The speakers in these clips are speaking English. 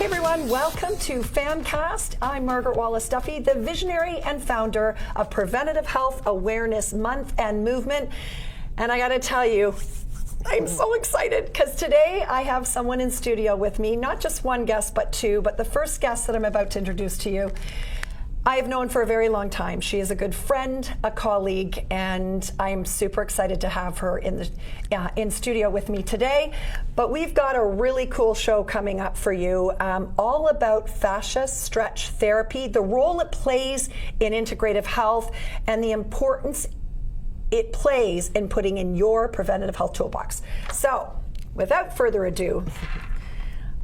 Everyone, welcome to PHAMCAST. I'm Margaret Wallis Duffy, the visionary and founder of Preventative Health Awareness Month and Movement. And I got to tell you, I'm so excited because today I have someone in studio with me, not just one guest, but two. But the first guest that I'm about to introduce to you, I have known for a very long time. She is a good friend, a colleague, and I'm super excited to have her in studio with me today. But we've got a really cool show coming up for you, all about fascia stretch therapy, the role it plays in integrative health, and the importance it plays in putting in your preventative health toolbox. So, without further ado,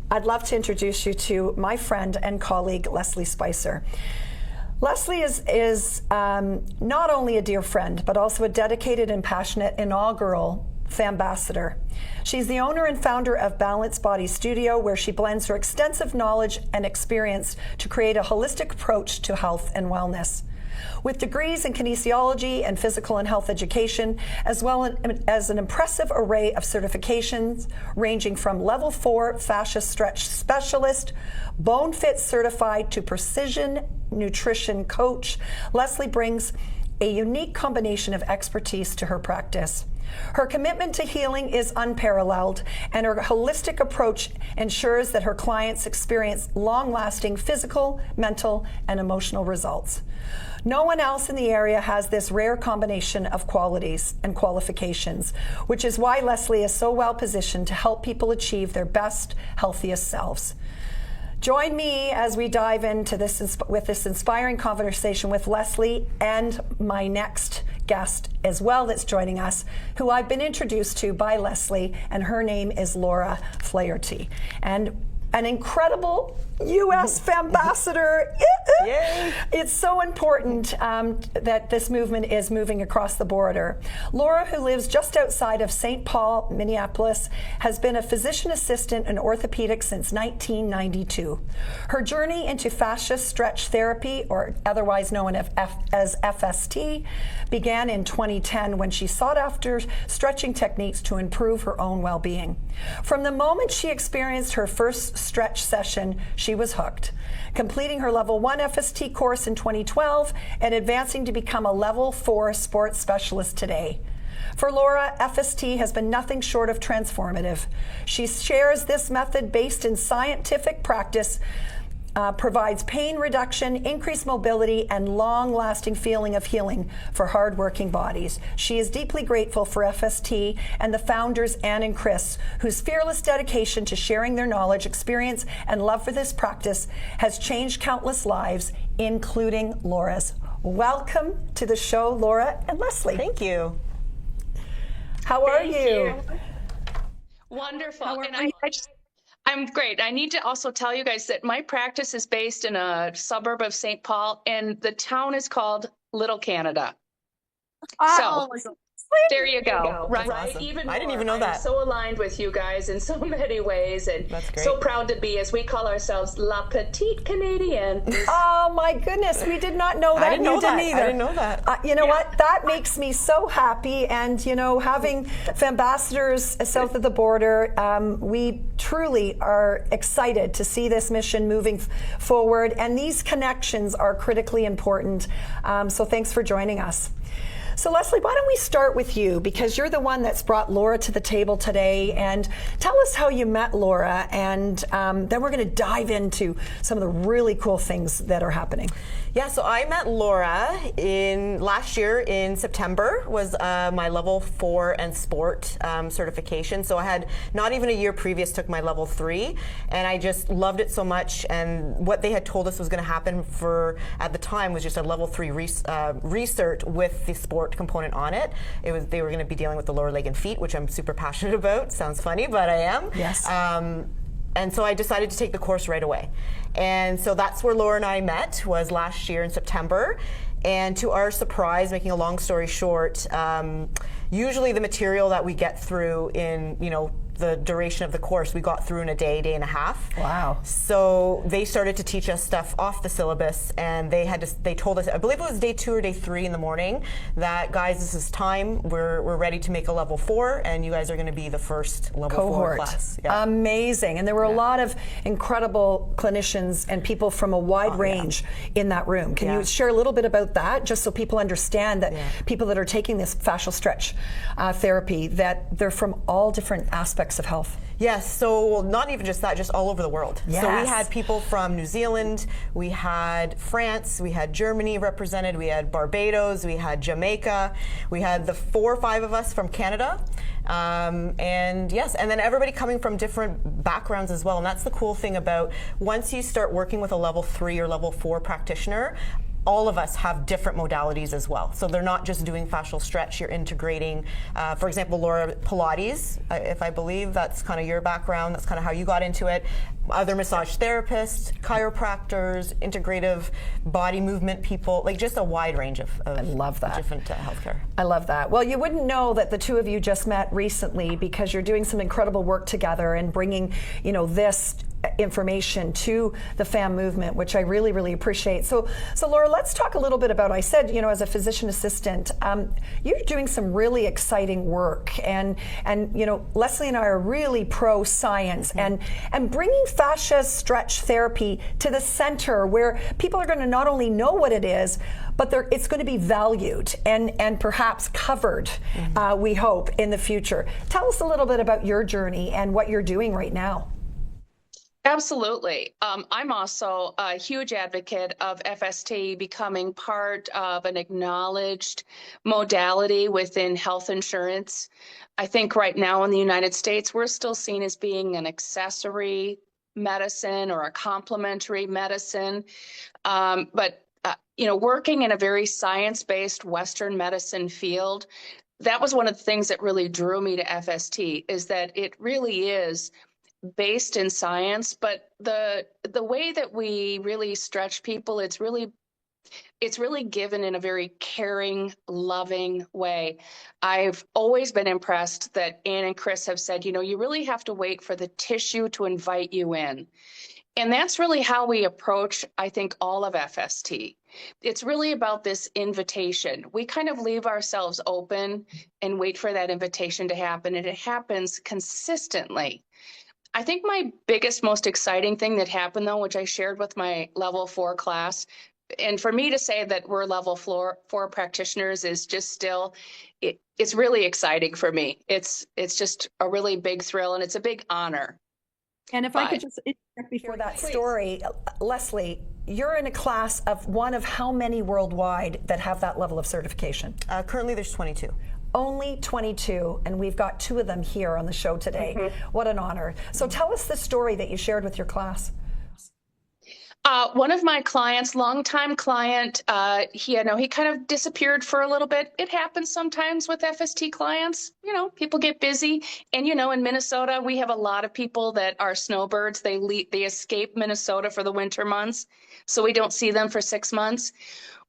I'd love to introduce you to my friend and colleague, Leslie Spicer. Leslie is not only a dear friend, but also a dedicated and passionate inaugural FAMBassador. She's the owner and founder of Balanced Body Studio, where she blends her extensive knowledge and experience to create a holistic approach to health and wellness. With degrees in kinesiology and physical and health education, as well as an impressive array of certifications ranging from level 4 fascia stretch specialist, bone fit certified to precision nutrition coach, Leslie brings a unique combination of expertise to her practice. Her commitment to healing is unparalleled, and her holistic approach ensures that her clients experience long-lasting physical, mental, and emotional results. No one else in the area has this rare combination of qualities and qualifications, which is why Leslie is so well positioned to help people achieve their best, healthiest selves. Join me as we dive into this with this inspiring conversation with Leslie and my next guest as well that's joining us, who I've been introduced to by Leslie, and her name is Laura Flaherty. And an incredible U.S. FAMBassador. Yay. It's so important that this movement is moving across the border. Laura, who lives just outside of St. Paul, Minneapolis, has been a physician assistant in orthopedics since 1992. Her journey into fascia stretch therapy, or otherwise known as FST, began in 2010 when she sought after stretching techniques to improve her own well-being. From the moment she experienced her first stretch session, she was hooked, completing her level 1 FST course in 2012 and advancing to become a level 4 sports specialist today. For Laura, FST has been nothing short of transformative. She shares this method based in scientific practice, provides pain reduction, increased mobility, and long-lasting feeling of healing for hard-working bodies. She is deeply grateful for FST and the founders, Anne and Chris, whose fearless dedication to sharing their knowledge, experience, and love for this practice has changed countless lives, including Laura's. Welcome to the show, Laura and Leslie. Thank you. How are you? Wonderful. I'm great. I need to also tell you guys that my practice is based in a suburb of St. Paul, and the town is called Little Canada. Oh, so there you go. Right. Awesome. Even I didn't even know that. I'm so aligned with you guys in so many ways, and That's great. so proud to be, as we call ourselves, La Petite Canadienne. Oh my goodness, we did not know that. I didn't know that. Either. I didn't know that. You know what? That makes me so happy. And you know, having FAMBassadors south of the border, we truly are excited to see this mission moving forward. And these connections are critically important. So thanks for joining us. So Leslie, why don't we start with you, because you're the one that's brought Laura to the table today, and tell us how you met Laura, and then we're going to dive into some of the really cool things that are happening. Yeah, so I met Laura last year in September, was my level 4 and sport certification. So I had not even a year previous took my level 3, and I just loved it so much. And what they had told us was going to happen at the time was just a level 3 research with the sport component on it. They were going to be dealing with the lower leg and feet, which I'm super passionate about. Sounds funny, but I am. Yes. And so I decided to take the course right away. And so that's where Laura and I met, was last year in September. And to our surprise, making a long story short, usually the material that we get through in the duration of the course we got through in a day, day and a half. Wow. So they started to teach us stuff off the syllabus, and they told us, I believe it was day 2 or day 3 in the morning, that guys, this is time. We're ready to make a level 4, and you guys are going to be the first level 4 class. Yeah. Amazing. And there were a lot of incredible clinicians and people from a wide range in that room. Can you share a little bit about that, just so people understand that people that are taking this fascial stretch therapy, that they're from all different aspects of health? Yes, so not even just that, just all over the world. Yes. So we had people from New Zealand, we had France, we had Germany represented, we had Barbados, we had Jamaica, we had the 4 or 5 of us from Canada. And yes, and then everybody coming from different backgrounds as well. And that's the cool thing about once you start working with a level 3 or level 4 practitioner, all of us have different modalities as well. So they're not just doing fascial stretch, you're integrating, for example, Laura, Pilates, if I believe that's kind of your background, that's kind of how you got into it. Other massage therapists, chiropractors, integrative body movement people, like just a wide range of I love that. different healthcare. I love that. Well, you wouldn't know that the two of you just met recently because you're doing some incredible work together and bringing, this information to the FAM movement, which I really, really appreciate. So Laura, let's talk a little bit about, I said, as a physician assistant, you're doing some really exciting work, and Leslie and I are really pro science and bringing fascia stretch therapy to the center where people are going to not only know what it is, but it's going to be valued and perhaps covered, we hope, in the future. Tell us a little bit about your journey and what you're doing right now. Absolutely. I'm also a huge advocate of FST becoming part of an acknowledged modality within health insurance. I think right now in the United States, we're still seen as being an accessory medicine or a complementary medicine. But working in a very science-based Western medicine field, that was one of the things that really drew me to FST, is that it really is based in science, but the way that we really stretch people, it's really given in a very caring, loving way. I've always been impressed that Ann and Chris have said, you really have to wait for the tissue to invite you in. And that's really how we approach, I think, all of FST. It's really about this invitation. We kind of leave ourselves open and wait for that invitation to happen, and it happens consistently. I think my biggest, most exciting thing that happened, though, which I shared with my level 4 class, and for me to say that we're level 4 practitioners is just still, it's really exciting for me. It's just a really big thrill, and it's a big honor. And if I could just interject before that story, Leslie, you're in a class of one of how many worldwide that have that level of certification? Currently, there's 22. Only 22, and we've got 2 of them here on the show today. What an honor. So tell us the story that you shared with your class. One of my clients, longtime client, he kind of disappeared for a little bit. It happens sometimes with FST clients. People get busy, and in Minnesota we have a lot of people that are snowbirds. They escape Minnesota for the winter months, so we don't see them for 6 months.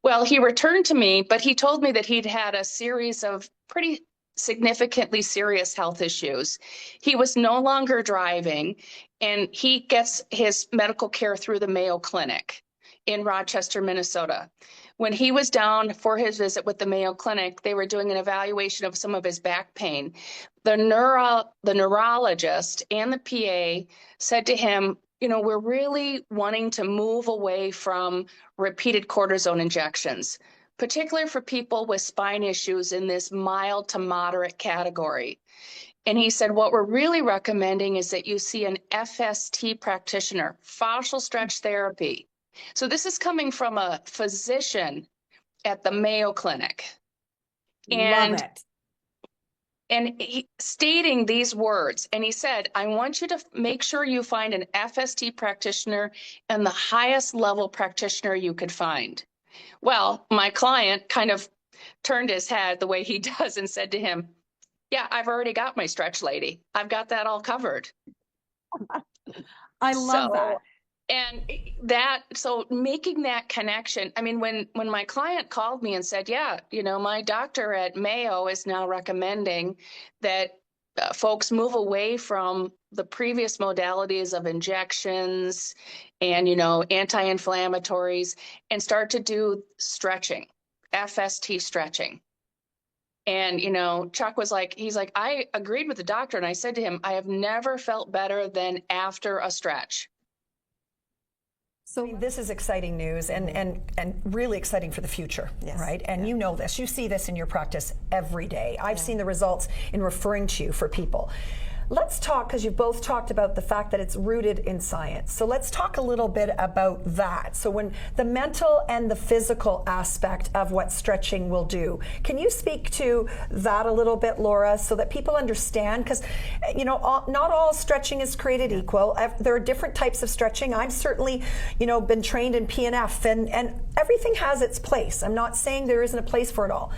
Well, he returned to me, but he told me that he'd had a series of pretty significantly serious health issues. He was no longer driving, and he gets his medical care through the Mayo Clinic in Rochester, Minnesota. When he was down for his visit with the Mayo Clinic, they were doing an evaluation of some of his back pain. The neurologist and the PA said to him, we're really wanting to move away from repeated cortisone injections, particularly for people with spine issues in this mild to moderate category. And he said, what we're really recommending is that you see an FST practitioner, fascial stretch therapy. So this is coming from a physician at the Mayo Clinic. Love it. And he, stating these words, and he said, I want you to make sure you find an FST practitioner and the highest level practitioner you could find. Well, my client kind of turned his head the way he does and said to him, yeah, I've already got my stretch lady. I've got that all covered. I love that. And so making that connection, I mean, when my client called me and said, yeah, my doctor at Mayo is now recommending that folks move away from the previous modalities of injections and, anti-inflammatories and start to do stretching, FST stretching. And, Chuck was like, he's like, I agreed with the doctor. And I said to him, I have never felt better than after a stretch. So this is exciting news and really exciting for the future, yes. right? And you know this. You see this in your practice every day. I've seen the results in referring to you for people. Let's talk, because you've both talked about the fact that it's rooted in science. So let's talk a little bit about that. So when the mental and the physical aspect of what stretching will do, can you speak to that a little bit, Laura, so that people understand? Because, not all stretching is created equal. There are different types of stretching. I've certainly, been trained in PNF, and everything has its place. I'm not saying there isn't a place for it all.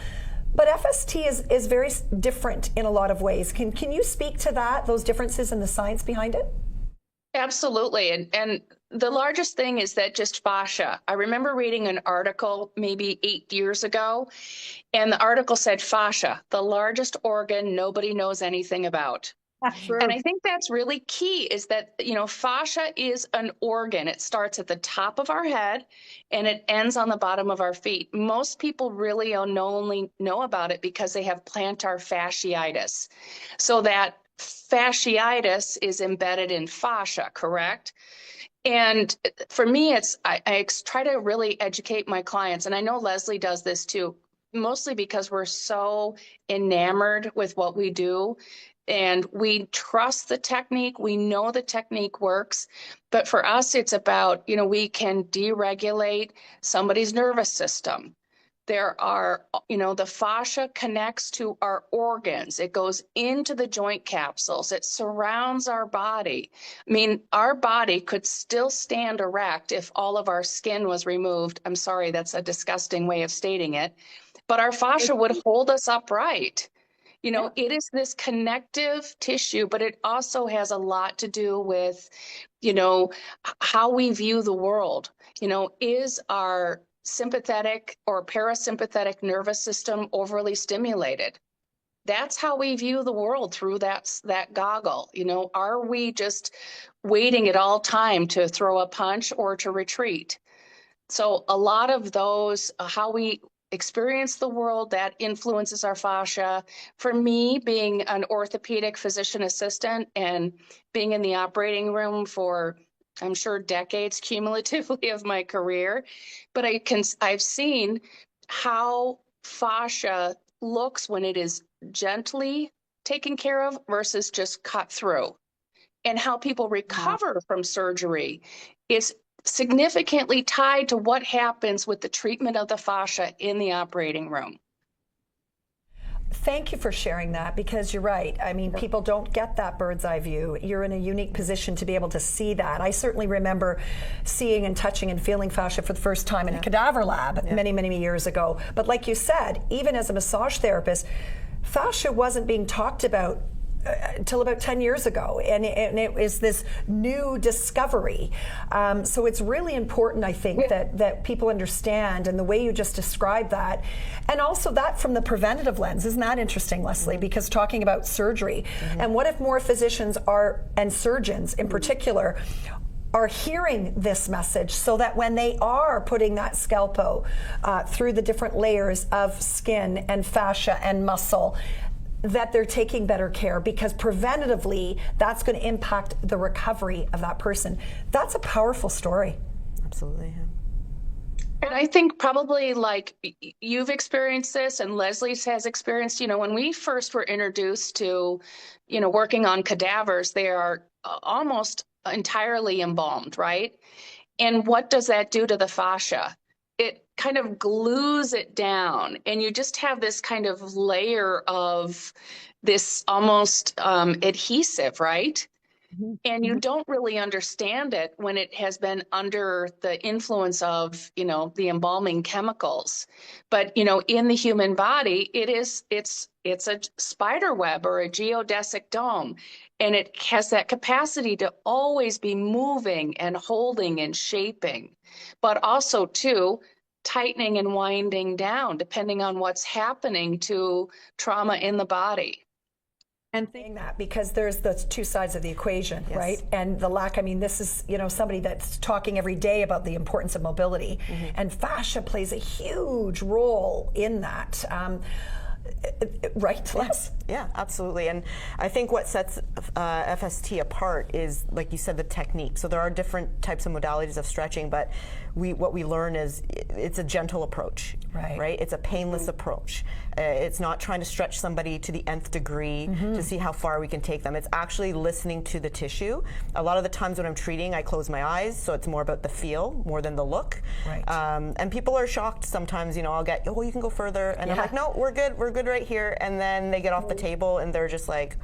But FST is very different in a lot of ways. Can you speak to that, those differences in the science behind it? Absolutely. And the largest thing is that just fascia. I remember reading an article maybe 8 years ago, and the article said fascia, the largest organ nobody knows anything about. True. And I think that's really key is that, fascia is an organ. It starts at the top of our head and it ends on the bottom of our feet. Most people really only know about it because they have plantar fasciitis. So that fasciitis is embedded in fascia, correct? And for me, I try to really educate my clients. And I know Leslie does this too, mostly because we're so enamored with what we do. And we trust the technique. We know the technique works. But for us, it's about, we can deregulate somebody's nervous system. There are, the fascia connects to our organs. It goes into the joint capsules. It surrounds our body. I mean, our body could still stand erect if all of our skin was removed. I'm sorry, that's a disgusting way of stating it. But our fascia would hold us upright. It is this connective tissue, but it also has a lot to do with, how we view the world. Is our sympathetic or parasympathetic nervous system overly stimulated? That's how we view the world through that goggle. Are we just waiting at all time to throw a punch or to retreat? So a lot of those, how we experience the world, that influences our fascia. For me, being an orthopedic physician assistant and being in the operating room for, I'm sure, decades cumulatively of my career, but I've seen how fascia looks when it is gently taken care of versus just cut through, and how people recover from surgery is significantly tied to what happens with the treatment of the fascia in the operating room. Thank you for sharing that, because you're right. I mean, people don't get that bird's eye view. You're in a unique position to be able to see that. I certainly remember seeing and touching and feeling fascia for the first time in a cadaver lab many, many years ago. But like you said, even as a massage therapist, fascia wasn't being talked about until about 10 years ago, and it was this new discovery. So it's really important, I think, that people understand, and the way you just described that, and also that from the preventative lens. Isn't that interesting, Leslie? Because talking about surgery, and what if more physicians and surgeons in particular, are hearing this message, so that when they are putting that scalpel through the different layers of skin and fascia and muscle, that they're taking better care, because preventatively that's going to impact the recovery of that person. That's a powerful story. Absolutely. And I think probably like you've experienced this and Leslie has experienced, when we first were introduced to, working on cadavers, they are almost entirely embalmed, right? And what does that do to the fascia? It kind of glues it down, and you just have this kind of layer of this almost adhesive, right? And you don't really understand it when it has been under the influence of, the embalming chemicals. But, in the human body, it's a spider web or a geodesic dome. And it has that capacity to always be moving and holding and shaping, but also too, tightening and winding down depending on what's happening to trauma in the body. And saying that because there's the two sides of the equation, right? And the lack, I mean, this is, somebody that's talking every day about the importance of mobility. And fascia plays a huge role in that. Right, Les? Yeah, absolutely. And I think what sets FST apart is, like you said, the technique. So there are different types of modalities of stretching, but what we learn is it's a gentle approach, right? It's a painless approach. It's not trying to stretch somebody to the nth degree to see how far we can take them. It's actually listening to the tissue. A lot of the times when I'm treating, I close my eyes, so it's more about the feel more than the look. Right. And people are shocked sometimes, I'll get, oh, you can go further. And I'm like, no, we're good right here. And then they get off the table and they're just like,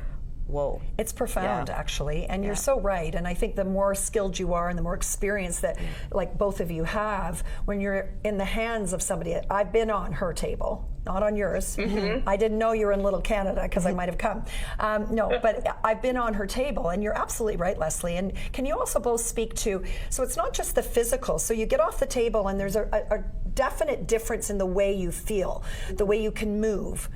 whoa. It's profound, actually, and you're so right. And I think the more skilled you are and the more experience that, like both of you have, when you're in the hands of somebody, I've been on her table, not on yours. I didn't know you were in Little Canada because I might have come. No, but I've been on her table, and you're absolutely right, Leslie. And can you also both speak to, so it's not just the physical, so you get off the table and there's a definite difference in the way you feel, the way you can move,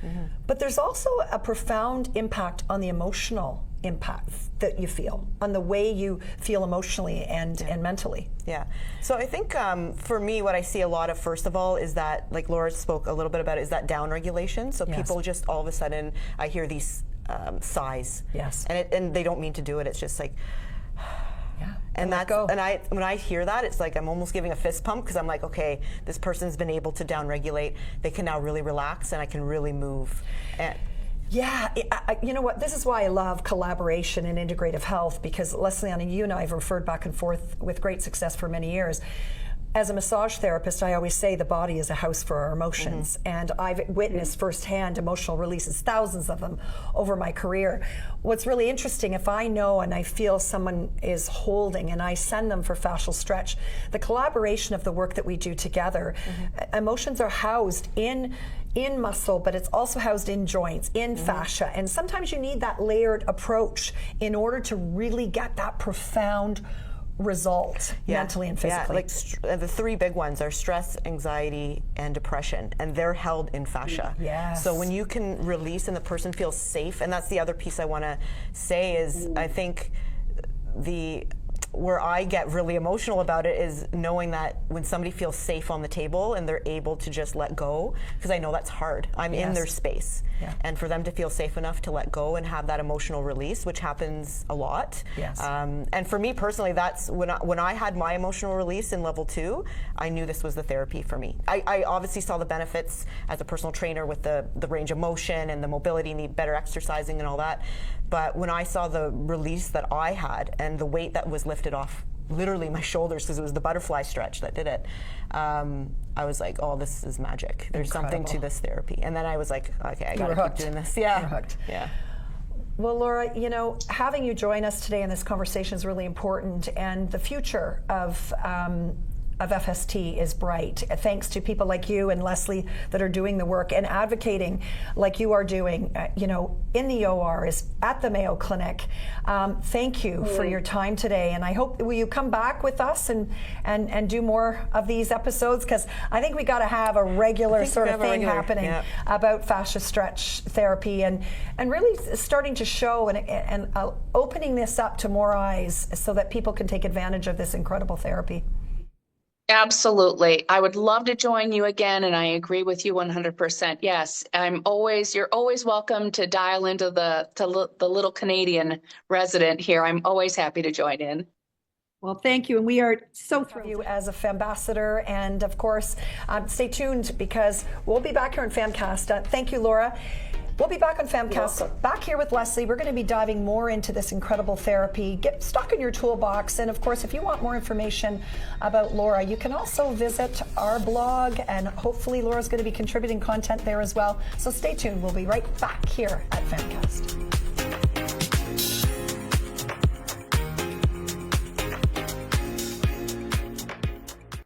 but there's also a profound impact on the emotional impact that you feel, on the way you feel emotionally and mentally. Yeah. So I think for me, what I see a lot of, first of all, is that, like Laura spoke a little bit about, is that down regulation. So people just all of a sudden, I hear these sighs. Yes. And they don't mean to do it. It's just like, and that's, when I hear that, it's like I'm almost giving a fist pump, because I'm like, okay, this person's been able to down regulate. They can now really relax, and I can really move. And yeah, you know what? This is why I love collaboration in integrative health, because Leslie and you and I have referred back and forth with great success for many years. As a massage therapist, I always say the body is a house for our emotions, and I've witnessed firsthand emotional releases, thousands of them over my career. What's really interesting, if I know and I feel someone is holding and I send them for fascial stretch, the collaboration of the work that we do together, emotions are housed in muscle, but it's also housed in joints, in fascia, and sometimes you need that layered approach in order to really get that profound result mentally and physically. Yeah, like the three big ones are stress, anxiety, and depression, and they're held in fascia. Yes. So when you can release and the person feels safe, and that's the other piece I want to say is, I think where I get really emotional about it is knowing that when somebody feels safe on the table and they're able to just let go, because I know that's hard. I'm in their space. And for them to feel safe enough to let go and have that emotional release, which happens a lot. And for me personally, that's when I had my emotional release in level 2, I knew this was the therapy for me. I obviously saw the benefits as a personal trainer with the range of motion and the mobility and the better exercising and all that. But when I saw the release that I had and the weight that was lifted off literally my shoulders, because it was the butterfly stretch that did it, I was like, oh, this is magic. There's something to this therapy. And then I was like, okay, I gotta keep doing this. Yeah. You're hooked. Yeah. Well, Laura, having you join us today in this conversation is really important, and the future of FST is bright, thanks to people like you and Leslie that are doing the work and advocating like you are doing, in the ORs, at the Mayo Clinic. Thank you for your time today, and I hope, will you come back with us and do more of these episodes, because I think we got to have a regular sort of thing happening about fascia stretch therapy, and really starting to show and opening this up to more eyes so that people can take advantage of this incredible therapy. Absolutely. I would love to join you again, and I agree with you 100%. Yes, you're always welcome to dial into the little Canadian resident here. I'm always happy to join in. Well, thank you, and we are so thrilled you as a FAMbassador, and of course, stay tuned because we'll be back here on FAMCAST. Thank you, Laura. We'll be back on FAMCAST, back here with Leslie. We're going to be diving more into this incredible therapy. Get stuck in your toolbox. And of course, if you want more information about Laura, you can also visit our blog, and hopefully Laura's going to be contributing content there as well. So stay tuned. We'll be right back here at FAMCAST.